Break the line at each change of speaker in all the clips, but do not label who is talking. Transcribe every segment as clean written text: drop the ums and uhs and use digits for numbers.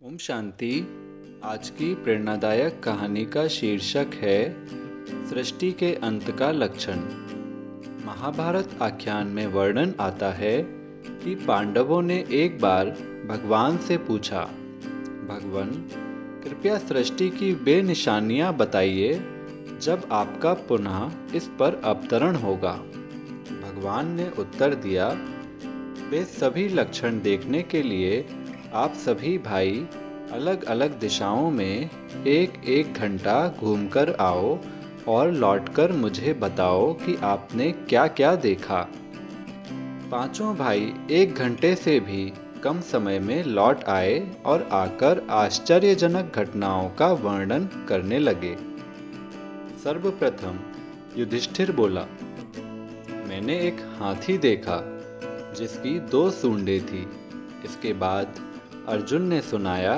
ओम शांति। आज की प्रेरणादायक कहानी का शीर्षक है सृष्टि के अंत का लक्षण। महाभारत आख्यान में वर्णन आता है कि पांडवों ने एक बार भगवान से पूछा, भगवान कृपया सृष्टि की बेनिशानियां बताइए जब आपका पुनः इस पर अवतरण होगा। भगवान ने उत्तर दिया, वे सभी लक्षण देखने के लिए आप सभी भाई अलग अलग दिशाओं में एक एक घंटा घूमकर आओ और लौटकर मुझे बताओ कि आपने क्या क्या देखा। पांचों भाई एक घंटे से भी कम समय में लौट आए और आकर आश्चर्यजनक घटनाओं का वर्णन करने लगे। सर्वप्रथम युधिष्ठिर बोला, मैंने एक हाथी देखा जिसकी 2 सूंडें थी। इसके बाद अर्जुन ने सुनाया,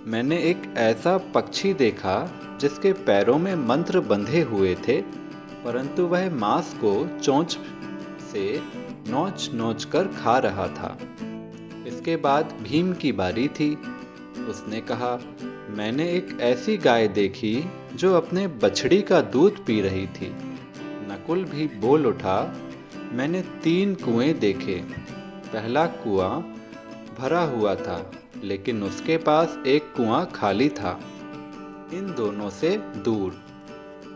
मैंने एक ऐसा पक्षी देखा जिसके पैरों में मंत्र बंधे हुए थे, परंतु वह मांस को चोंच से नोच नोच कर खा रहा था। इसके बाद भीम की बारी थी। उसने कहा, मैंने एक ऐसी गाय देखी जो अपने बछड़ी का दूध पी रही थी। नकुल भी बोल उठा, मैंने 3 कुएं देखे। पहला कुआं भरा हुआ था, लेकिन उसके पास एक कुआं खाली था। इन दोनों से दूर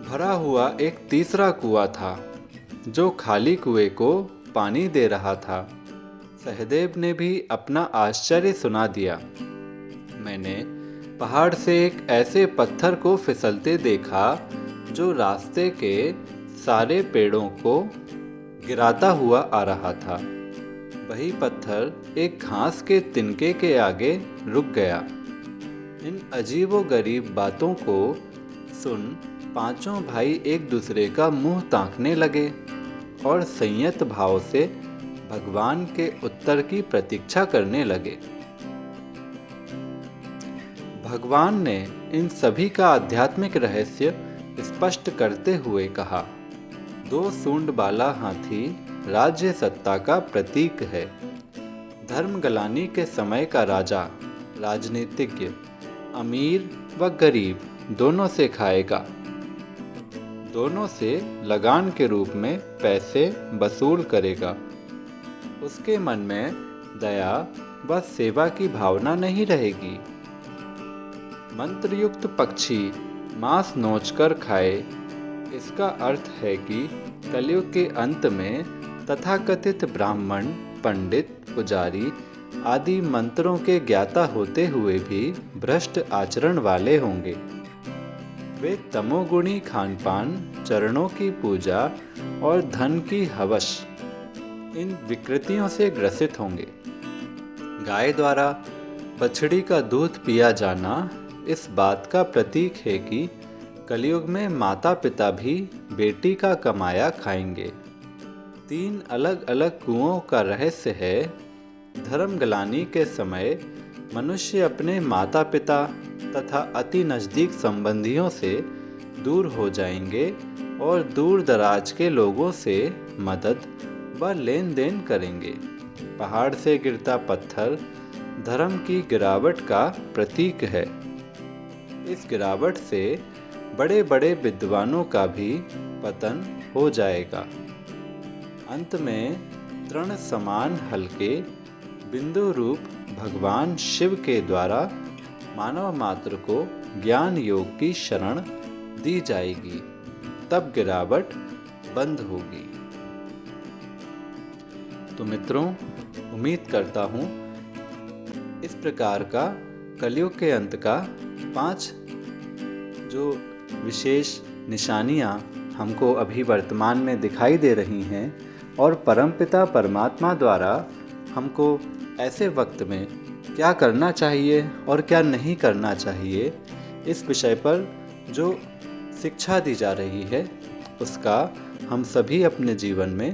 भरा हुआ एक तीसरा कुआं था जो खाली कुएं को पानी दे रहा था। सहदेव ने भी अपना आश्चर्य सुना दिया। मैंने पहाड़ से एक ऐसे पत्थर को फिसलते देखा जो रास्ते के सारे पेड़ों को गिराता हुआ आ रहा था। वही पत्थर एक घास के तिनके के आगे रुक गया। इन अजीबोगरीब बातों को सुन पांचों भाई एक दूसरे का मुंह ताकने लगे और संयत भाव से भगवान के उत्तर की प्रतीक्षा करने लगे। भगवान ने इन सभी का आध्यात्मिक रहस्य स्पष्ट करते हुए कहा, 2 सूंड वाला हाथी राज्य सत्ता का प्रतीक है। धर्म गलानी के समय का राजा, राजनीतिज्ञ, अमीर व गरीब दोनों से खाएगा। दोनों से लगान के रूप में पैसे वसूल करेगा। उसके मन में दया व सेवा की भावना नहीं रहेगी। मंत्रयुक्त पक्षी मांस नोचकर खाए, इसका अर्थ है कि कलयुग के अंत में तथाकथित ब्राह्मण, पंडित, पुजारी आदि मंत्रों के ज्ञाता होते हुए भी भ्रष्ट आचरण वाले होंगे। वे तमोगुणी खानपान, चरणों की पूजा और धन की हवस, इन विकृतियों से ग्रसित होंगे। गाय द्वारा बछड़ी का दूध पिया जाना इस बात का प्रतीक है कि कलयुग में माता पिता भी बेटी का कमाया खाएंगे। 3 अलग अलग कुओं का रहस्य है, धर्म गलानी के समय मनुष्य अपने माता पिता तथा अति नज़दीक संबंधियों से दूर हो जाएंगे और दूर दराज के लोगों से मदद व लेन देन करेंगे। पहाड़ से गिरता पत्थर धर्म की गिरावट का प्रतीक है। इस गिरावट से बड़े बड़े विद्वानों का भी पतन हो जाएगा। अंत में तृण समान हल्के बिंदु रूप भगवान शिव के द्वारा मानव मात्र को ज्ञान योग की शरण दी जाएगी। तब गिरावट बंद होगी। तो मित्रों, उम्मीद करता हूँ इस प्रकार का कलयुग के अंत का 5 जो विशेष निशानियाँ हमको अभी वर्तमान में दिखाई दे रही हैं और परमपिता परमात्मा द्वारा हमको ऐसे वक्त में क्या करना चाहिए और क्या नहीं करना चाहिए, इस विषय पर जो शिक्षा दी जा रही है उसका हम सभी अपने जीवन में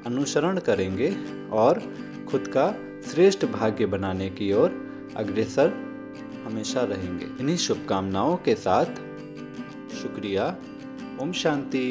अनुसरण करेंगे और खुद का श्रेष्ठ भाग्य बनाने की ओर अग्रसर हमेशा रहेंगे। इन्हीं शुभकामनाओं के साथ शुक्रिया। ओम शांति।